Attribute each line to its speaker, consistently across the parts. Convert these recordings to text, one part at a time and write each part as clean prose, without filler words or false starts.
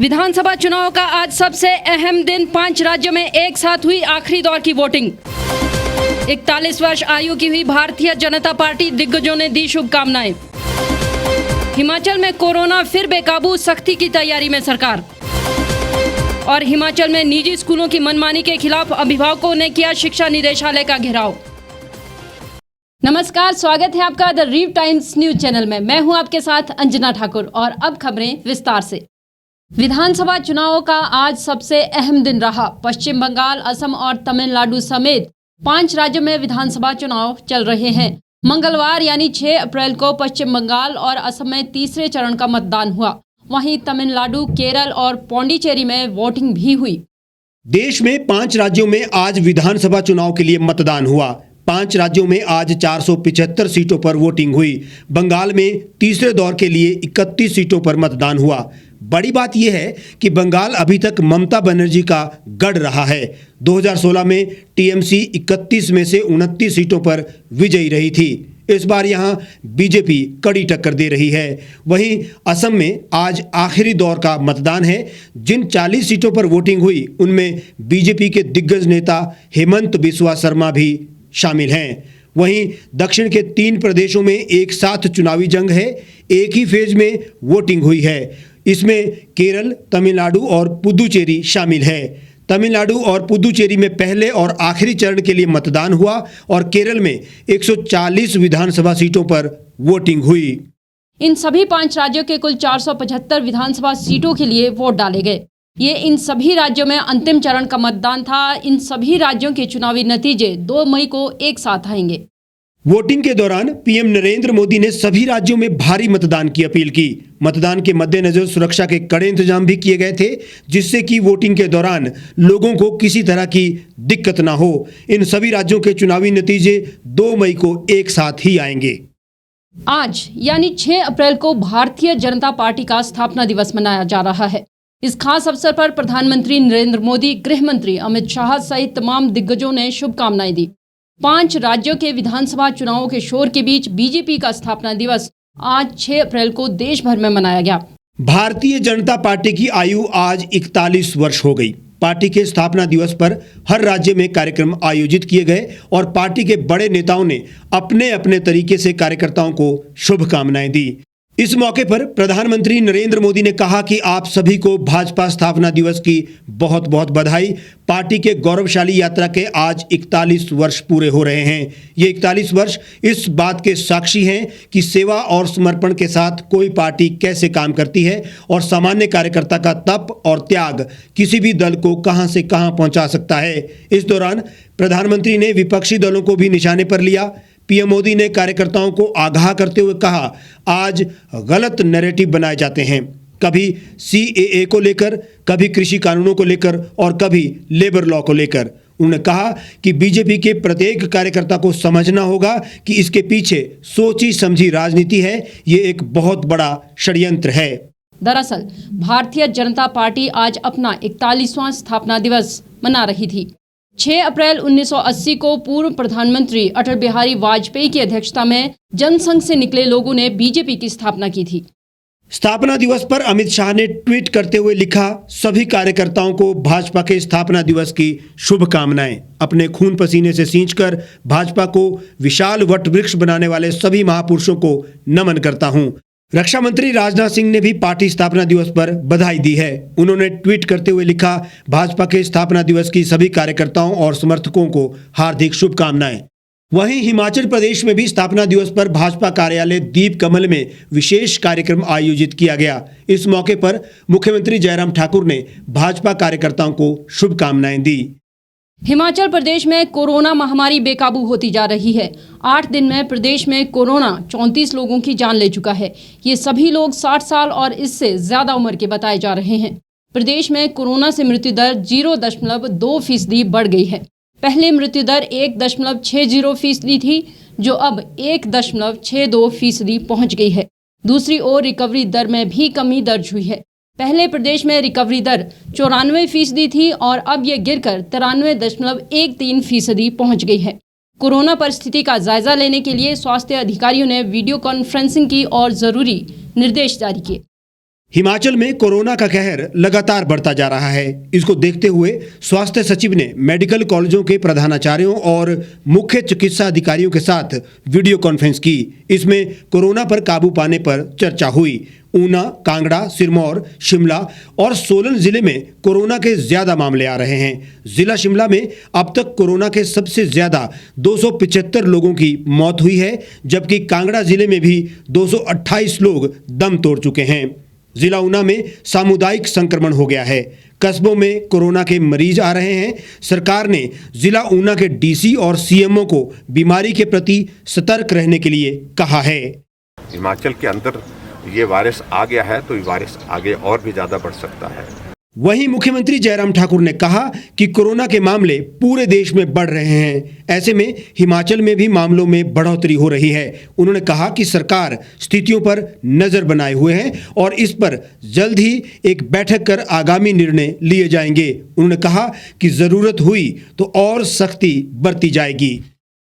Speaker 1: विधानसभा चुनाव का आज सबसे अहम दिन। 5 राज्यों में एक साथ हुई आखिरी दौर की वोटिंग। 41 वर्ष आयु की हुई भारतीय जनता पार्टी दिग्गजों ने दी शुभकामनाएं। हिमाचल में कोरोना फिर बेकाबू, सख्ती की तैयारी में सरकार। और हिमाचल में निजी स्कूलों की मनमानी के खिलाफ अभिभावकों ने किया शिक्षा निदेशालय का घेराव। नमस्कार, स्वागत है आपका द रीव टाइम्स न्यूज चैनल में। मैं हूं आपके साथ अंजना ठाकुर और अब खबरें विस्तार से। विधानसभा चुनाव का आज सबसे अहम दिन रहा। पश्चिम बंगाल, असम और तमिलनाडु समेत 5 राज्यों में विधानसभा चुनाव चल रहे हैं। मंगलवार यानी 6 अप्रैल को पश्चिम बंगाल और असम में तीसरे चरण का मतदान हुआ। वहीं तमिलनाडु, केरल और पौंडीचेरी में वोटिंग भी हुई।
Speaker 2: देश में 5 राज्यों में आज विधानसभा चुनाव के लिए मतदान हुआ। 5 राज्यों में आज 475 सीटों पर वोटिंग हुई। बंगाल में तीसरे दौर के लिए 31 सीटों पर मतदान हुआ। बड़ी बात यह है कि बंगाल अभी तक ममता बनर्जी का गढ़ रहा है। 2016 में टीएमसी 31 में से 29 सीटों पर विजयी रही थी। इस बार यहां बीजेपी कड़ी टक्कर दे रही है। वहीं असम में आज आखिरी दौर का मतदान है। जिन 40 सीटों पर वोटिंग हुई उनमें बीजेपी के दिग्गज नेता हेमंत बिस्वा शर्मा भी शामिल हैं। वहीं दक्षिण के 3 प्रदेशों में एक साथ चुनावी जंग है। एक ही फेज में वोटिंग हुई है। इसमें केरल, तमिलनाडु और पुदुचेरी शामिल है। तमिलनाडु और पुदुचेरी में पहले और आखिरी चरण के लिए मतदान हुआ और केरल में 140 विधानसभा सीटों पर वोटिंग हुई।
Speaker 1: इन सभी 5 राज्यों के कुल 475 विधानसभा सीटों के लिए वोट डाले गए। ये इन सभी राज्यों में अंतिम चरण का मतदान था। इन सभी राज्यों के चुनावी नतीजे 2 मई को एक साथ आएंगे।
Speaker 2: वोटिंग के दौरान पीएम नरेंद्र मोदी ने सभी राज्यों में भारी मतदान की अपील की। मतदान के मद्देनजर सुरक्षा के कड़े इंतजाम भी किए गए थे, जिससे कि वोटिंग के दौरान लोगों को किसी तरह की दिक्कत ना हो। इन सभी राज्यों के चुनावी नतीजे 2 मई को एक साथ ही आएंगे।
Speaker 1: आज यानी 6 अप्रैल को भारतीय जनता पार्टी का स्थापना दिवस मनाया जा रहा है। इस खास अवसर पर प्रधानमंत्री नरेंद्र मोदी, गृह मंत्री अमित शाह सहित तमाम दिग्गजों ने शुभकामनाएं दी। 5 राज्यों के विधानसभा चुनावों के शोर के बीच बीजेपी का स्थापना दिवस आज 6 अप्रैल को देश भर में मनाया गया।
Speaker 2: भारतीय जनता पार्टी की आयु आज 41 वर्ष हो गई। पार्टी के स्थापना दिवस पर हर राज्य में कार्यक्रम आयोजित किए गए और पार्टी के बड़े नेताओं ने अपने अपने तरीके से कार्यकर्ताओं को शुभकामनाएं दी। इस मौके पर प्रधानमंत्री नरेंद्र मोदी ने कहा कि आप सभी को भाजपा स्थापना दिवस की बहुत बहुत बधाई। पार्टी के गौरवशाली यात्रा के आज 41 वर्ष पूरे हो रहे हैं। ये 41 वर्ष इस बात के साक्षी हैं कि सेवा और समर्पण के साथ कोई पार्टी कैसे काम करती है और सामान्य कार्यकर्ता का तप और त्याग किसी भी दल को कहां से कहां पहुंचा सकता है। इस दौरान प्रधानमंत्री ने विपक्षी दलों को भी निशाने पर लिया। पीएम मोदी ने कार्यकर्ताओं को आगाह करते हुए कहा, आज गलत नैरेटिव बनाए जाते हैं। कभी सीएए को लेकर, कभी कृषि कानूनों को लेकर और कभी लेबर लॉ को लेकर। उन्होंने कहा कि बीजेपी के प्रत्येक कार्यकर्ता को समझना होगा कि इसके पीछे सोची समझी राजनीति है। ये एक बहुत बड़ा षड्यंत्र है।
Speaker 1: दरअसल भारतीय जनता पार्टी आज अपना 41वां स्थापना दिवस मना रही थी। 6 अप्रैल 1980 को पूर्व प्रधानमंत्री अटल बिहारी वाजपेयी की अध्यक्षता में जनसंघ से निकले लोगों ने बीजेपी की स्थापना की थी।
Speaker 2: स्थापना दिवस पर अमित शाह ने ट्वीट करते हुए लिखा, सभी कार्यकर्ताओं को भाजपा के स्थापना दिवस की शुभकामनाएं। अपने खून पसीने से सींचकर भाजपा को विशाल वट वृक्ष बनाने वाले सभी महापुरुषों को नमन करता हूं। रक्षा मंत्री राजनाथ सिंह ने भी पार्टी स्थापना दिवस पर बधाई दी है। उन्होंने ट्वीट करते हुए लिखा, भाजपा के स्थापना दिवस की सभी कार्यकर्ताओं और समर्थकों को हार्दिक शुभकामनाएं। वहीं हिमाचल प्रदेश में भी स्थापना दिवस पर भाजपा कार्यालय दीप कमल में विशेष कार्यक्रम आयोजित किया गया। इस मौके पर मुख्यमंत्री जयराम ठाकुर ने भाजपा कार्यकर्ताओं को शुभकामनाएं दी।
Speaker 1: हिमाचल प्रदेश में कोरोना महामारी बेकाबू होती जा रही है। 8 दिन में प्रदेश में कोरोना 34 लोगों की जान ले चुका है। ये सभी लोग 60 साल और इससे ज्यादा उम्र के बताए जा रहे हैं। प्रदेश में कोरोना से मृत्यु दर 0.2% बढ़ गई है। पहले मृत्यु दर 1.60% थी, जो अब 1.62% पहुंच गई है। दूसरी ओर रिकवरी दर में भी कमी दर्ज हुई है। पहले प्रदेश में रिकवरी दर 94% थी और अब यह गिरकर 93.13% पहुंच गई है। कोरोना परिस्थिति का जायजा लेने के लिए स्वास्थ्य अधिकारियों ने वीडियो कॉन्फ्रेंसिंग की और जरूरी निर्देश जारी किए।
Speaker 2: हिमाचल में कोरोना का कहर लगातार बढ़ता जा रहा है। इसको देखते हुए स्वास्थ्य सचिव ने मेडिकल कॉलेजों के प्रधानाचार्यों और मुख्य चिकित्सा अधिकारियों के साथ वीडियो कॉन्फ्रेंस की। इसमें कोरोना पर काबू पाने पर चर्चा हुई। ऊना, कांगड़ा, सिरमौर, शिमला और सोलन जिले में कोरोना के ज्यादा मामले आ रहे हैं। जिला शिमला में अब तक कोरोना के सबसे ज्यादा 275 लोगों की मौत हुई है, जबकि कांगड़ा जिले में भी 228 लोग दम तोड़ चुके हैं। जिला ऊना में सामुदायिक संक्रमण हो गया है। कस्बों में कोरोना के मरीज आ रहे हैं। सरकार ने जिला ऊना के डीसी और सीएमओ को बीमारी के प्रति सतर्क रहने के लिए कहा है।
Speaker 3: हिमाचल के अंदर ये वायरस आ गया है तो ये वायरस आगे और भी ज़्यादा बढ़ सकता है।
Speaker 2: वहीं मुख्यमंत्री जयराम ठाकुर ने कहा कि कोरोना के मामले पूरे देश में बढ़ रहे हैं। ऐसे में हिमाचल में भी मामलों में बढ़ोतरी हो रही है। उन्होंने कहा कि सरकार स्थितियों पर नजर बनाए हुए है और इस पर जल्द ही एक बैठक कर आगामी निर्णय लिए जाएंगे। उन्होंने कहा कि जरूरत हुई तो और सख्ती बरती जाएगी।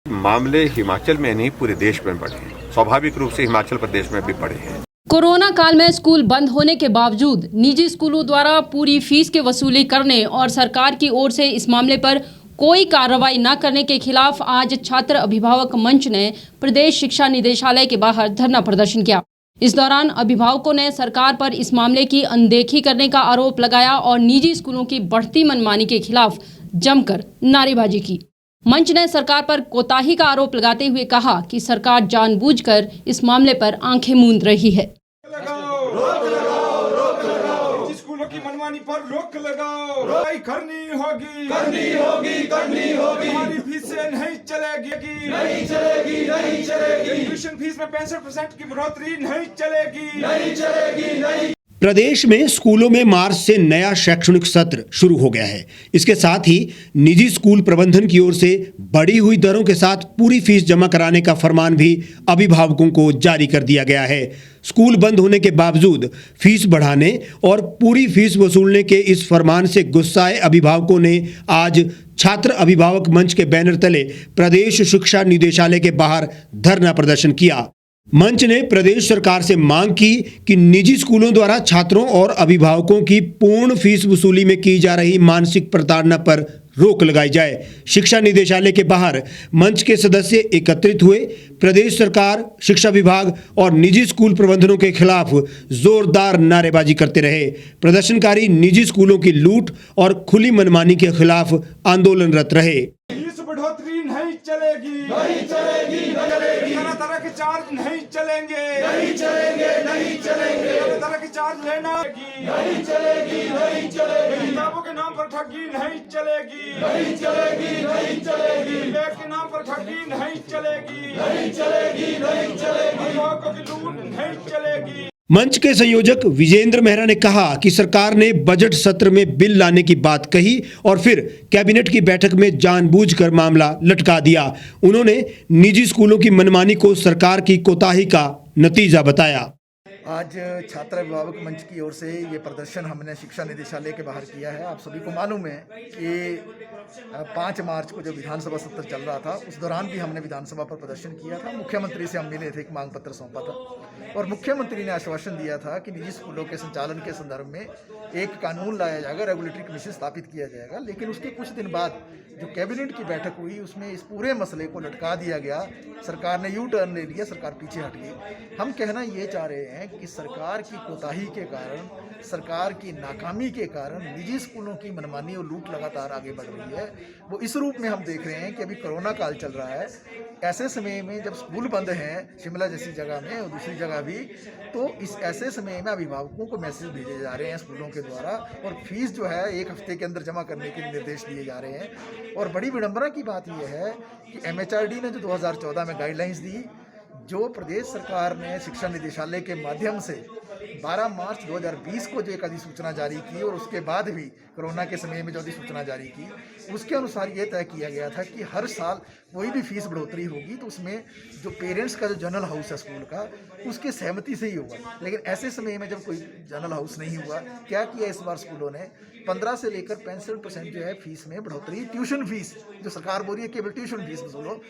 Speaker 3: मामले हिमाचल में नहीं पूरे देश में बढ़े हैं। स्वाभाविक रूप से हिमाचल प्रदेश में भी बढ़े हैं।
Speaker 1: कोरोना काल में स्कूल बंद होने के बावजूद निजी स्कूलों द्वारा पूरी फीस की वसूली करने और सरकार की ओर से इस मामले पर कोई कार्रवाई न करने के खिलाफ आज छात्र अभिभावक मंच ने प्रदेश शिक्षा निदेशालय के बाहर धरना प्रदर्शन किया। इस दौरान अभिभावकों ने सरकार पर इस मामले की अनदेखी करने का आरोप लगाया और निजी स्कूलों की बढ़ती मनमानी के खिलाफ जमकर नारेबाजी की। मंच ने सरकार पर कोताही का आरोप लगाते हुए कहा कि सरकार जानबूझकर इस मामले पर आंखें मूंद रही है।
Speaker 4: स्कूलों की मनमानी पर रोक लगाओ। करनी होगी। हमारी फीसें नहीं चलेगी। ट्यूशन फीस में 65% की बढ़ोतरी नहीं चलेगी।
Speaker 2: प्रदेश में स्कूलों में मार्च से नया शैक्षणिक सत्र शुरू हो गया है। इसके साथ ही निजी स्कूल प्रबंधन की ओर से बढ़ी हुई दरों के साथ पूरी फीस जमा कराने का फरमान भी अभिभावकों को जारी कर दिया गया है। स्कूल बंद होने के बावजूद फीस बढ़ाने और पूरी फीस वसूलने के इस फरमान से गुस्साए अभिभावकों ने आज छात्र अभिभावक मंच के बैनर तले प्रदेश शिक्षा निदेशालय के बाहर धरना प्रदर्शन किया। मंच ने प्रदेश सरकार से मांग की कि निजी स्कूलों द्वारा छात्रों और अभिभावकों की पूर्ण फीस वसूली में की जा रही मानसिक प्रताड़ना पर रोक लगाई जाए। शिक्षा निदेशालय के बाहर मंच के सदस्य एकत्रित हुए। प्रदेश सरकार, शिक्षा विभाग और निजी स्कूल प्रबंधनों के खिलाफ जोरदार नारेबाजी करते रहे। प्रदर्शनकारी निजी स्कूलों की लूट और खुली मनमानी के खिलाफ आंदोलनरत रहे।
Speaker 4: बढ़ोतरी नहीं चलेगी। तरह के चार्ज नहीं चलेंगे। तरह के चार्ज लेना नहीं चलेगी। किताबों के नाम पर ठगी नहीं चलेगी। बैग के नाम पर ठगी नहीं चलेगी। अभिभावकों की लूट नहीं चलेगी।
Speaker 2: मंच के संयोजक विजेंद्र मेहरा ने कहा कि सरकार ने बजट सत्र में बिल लाने की बात कही और फिर कैबिनेट की बैठक में जानबूझकर मामला लटका दिया। उन्होंने निजी स्कूलों की मनमानी को सरकार की कोताही का नतीजा बताया।
Speaker 5: आज छात्र अभिभावक मंच की ओर से ये प्रदर्शन हमने शिक्षा निदेशालय के बाहर किया है। आप सभी को मालूम है कि 5 मार्च को जो विधानसभा सत्र चल रहा था उस दौरान भी हमने विधानसभा पर प्रदर्शन किया था। मुख्यमंत्री से हम मिले थे, एक मांग पत्र सौंपा था और मुख्यमंत्री ने आश्वासन दिया था कि निजी स्कूलों के संचालन के संदर्भ में एक कानून लाया जाएगा, रेगुलेटरी कमीशन स्थापित किया जाएगा। लेकिन उसके कुछ दिन बाद जो कैबिनेट की बैठक हुई उसमें इस पूरे मसले को लटका दिया गया। सरकार ने यू टर्न ले लिया, सरकार पीछे हट गई। हम कहना ये चाह रहे हैं कि सरकार की कोताही के कारण, सरकार की नाकामी के कारण निजी स्कूलों की मनमानी और लूट लगातार आगे बढ़ रही है। वो इस रूप में हम देख रहे हैं कि अभी कोरोना काल चल रहा है। ऐसे समय में जब स्कूल बंद हैं शिमला जैसी जगह में और दूसरी जगह भी, तो इस ऐसे समय में अभिभावकों को मैसेज भेजे जा रहे हैं स्कूलों के द्वारा और फीस जो है 1 हफ्ते के अंदर जमा करने के निर्देश दिए जा रहे हैं। और बड़ी विडंबना की बात यह है कि MHRD ने जो 2014 में गाइडलाइंस दी, जो प्रदेश सरकार ने शिक्षा निदेशालय के माध्यम से 12 मार्च 2020 को जो एक अधिसूचना जारी की और उसके बाद भी कोरोना के समय में जो अधिसूचना जारी की, उसके अनुसार ये तय किया गया था कि हर साल कोई भी फीस बढ़ोतरी होगी तो उसमें जो पेरेंट्स का जो जनरल हाउस है स्कूल का, उसके सहमति से ही होगा। लेकिन ऐसे समय में जब कोई जनरल हाउस नहीं हुआ, क्या किया इस बार स्कूलों ने 15 से लेकर 65% जो है फीस में बढ़ोतरी, ट्यूशन फीस जो सरकार बोल रही है केवल ट्यूशन फीस वसूलो।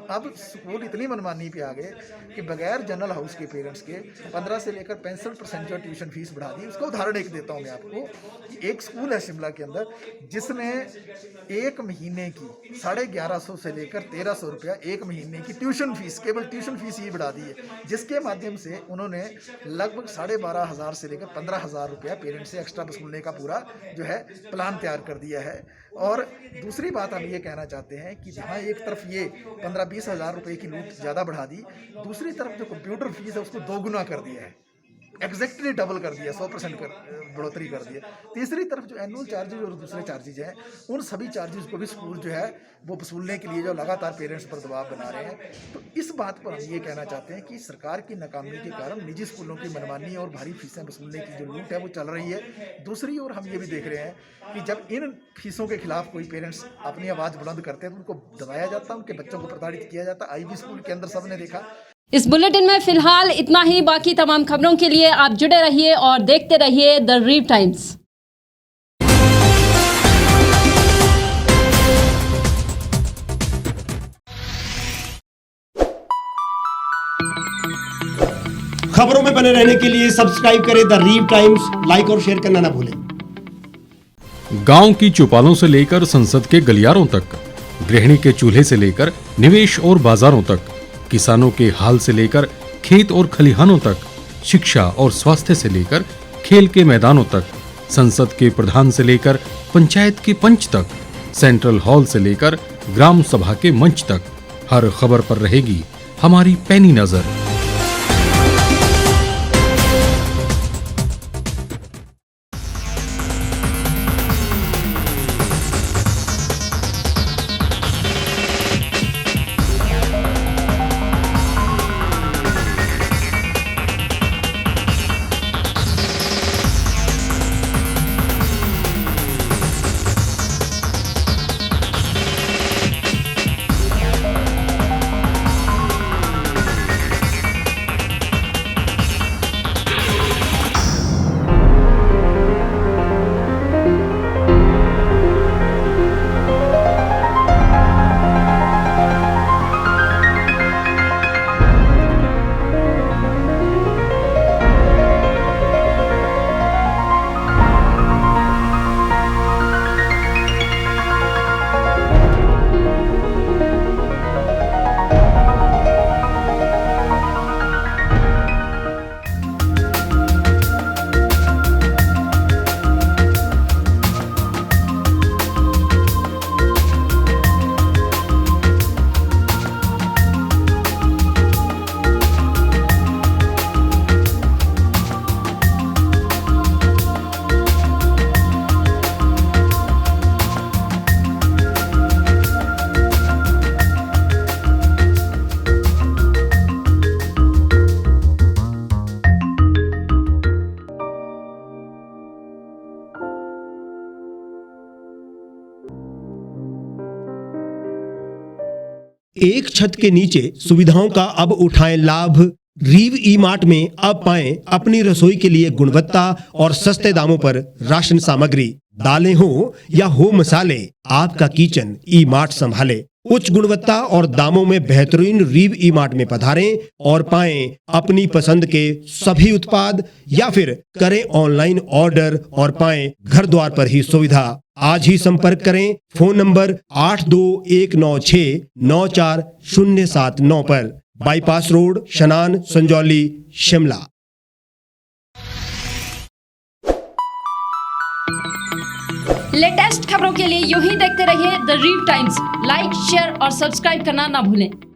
Speaker 5: अब स्कूल इतनी मनमानी पे आ गए कि बगैर जनरल हाउस के पेरेंट्स के 15 से लेकर 65% जो ट्यूशन फीस बढ़ा दी। उसका उदाहरण एक देता हूँ मैं आपको कि एक स्कूल है शिमला के अंदर जिसने एक महीने की 1150 से लेकर 1300 रुपया एक महीने की ट्यूशन फीस, केवल ट्यूशन फीस ही बढ़ा दी है, जिसके माध्यम से उन्होंने लगभग 12,500 से लेकर 15,000 रुपया पेरेंट्स से एक्स्ट्रा वसूलने का पूरा जो है प्लान तैयार कर दिया है। और दूसरी बात हम ये कहना चाहते हैं कि जहाँ एक तरफ ये 15-20 हज़ार रुपये की लूट ज़्यादा बढ़ा दी, दूसरी तरफ जो कंप्यूटर फीस है उसको दोगुना कर दिया है, एग्जैक्टली डबल कर दिया, 100% बढ़ोतरी कर दिया। तीसरी तरफ जो एनुअल चार्जेज और दूसरे चार्जेज हैं, उन सभी चार्जेज को भी स्कूल जो है वो वसूलने के लिए जो लगातार पेरेंट्स पर दबाव बना रहे हैं। तो इस बात पर हम ये कहना चाहते हैं कि सरकार की नाकामी के कारण निजी स्कूलों की मनमानी और भारी फीसें वसूलने की जो लूट है वो चल रही है। दूसरी ओर हम ये भी देख रहे हैं कि जब इन फीसों के खिलाफ कोई पेरेंट्स अपनी आवाज़ बुलंद करते हैं तो उनको दबाया जाता है, उनके बच्चों को प्रताड़ित किया जाता है। IB स्कूल के अंदर सबने देखा।
Speaker 1: इस बुलेटिन में फिलहाल इतना ही। बाकी तमाम खबरों के लिए आप जुड़े रहिए और देखते रहिए द रीव टाइम्स।
Speaker 2: खबरों में बने रहने के लिए सब्सक्राइब करें द रीव टाइम्स, लाइक और शेयर करना ना भूलें।
Speaker 6: गांव की चौपालों से लेकर संसद के गलियारों तक, गृहिणी के चूल्हे से लेकर निवेश और बाजारों तक, किसानों के हाल से लेकर खेत और खलिहानों तक, शिक्षा और स्वास्थ्य से लेकर खेल के मैदानों तक, संसद के प्रधान से लेकर पंचायत के पंच तक, सेंट्रल हॉल से लेकर ग्राम सभा के मंच तक, हर खबर पर रहेगी हमारी पैनी नजर।
Speaker 2: एक छत के नीचे सुविधाओं का अब उठाएं लाभ। रीव ई मार्ट में अब पाएं अपनी रसोई के लिए गुणवत्ता और सस्ते दामों पर राशन सामग्री। दालें हो या हो मसाले, आपका किचन ई मार्ट संभाले। उच्च गुणवत्ता और दामों में बेहतरीन रीव ई मार्ट में पधारें और पाएं अपनी पसंद के सभी उत्पाद, या फिर करें ऑनलाइन ऑर्डर और पाएं घर द्वार पर ही सुविधा। आज ही संपर्क करें फोन नंबर 8219694079 पर, बाईपास रोड, शनान, संजौली, शिमला।
Speaker 1: लेटेस्ट खबरों के लिए यूं ही देखते रहिए द रीव टाइम्स। लाइक, शेयर और सब्सक्राइब करना ना भूलें।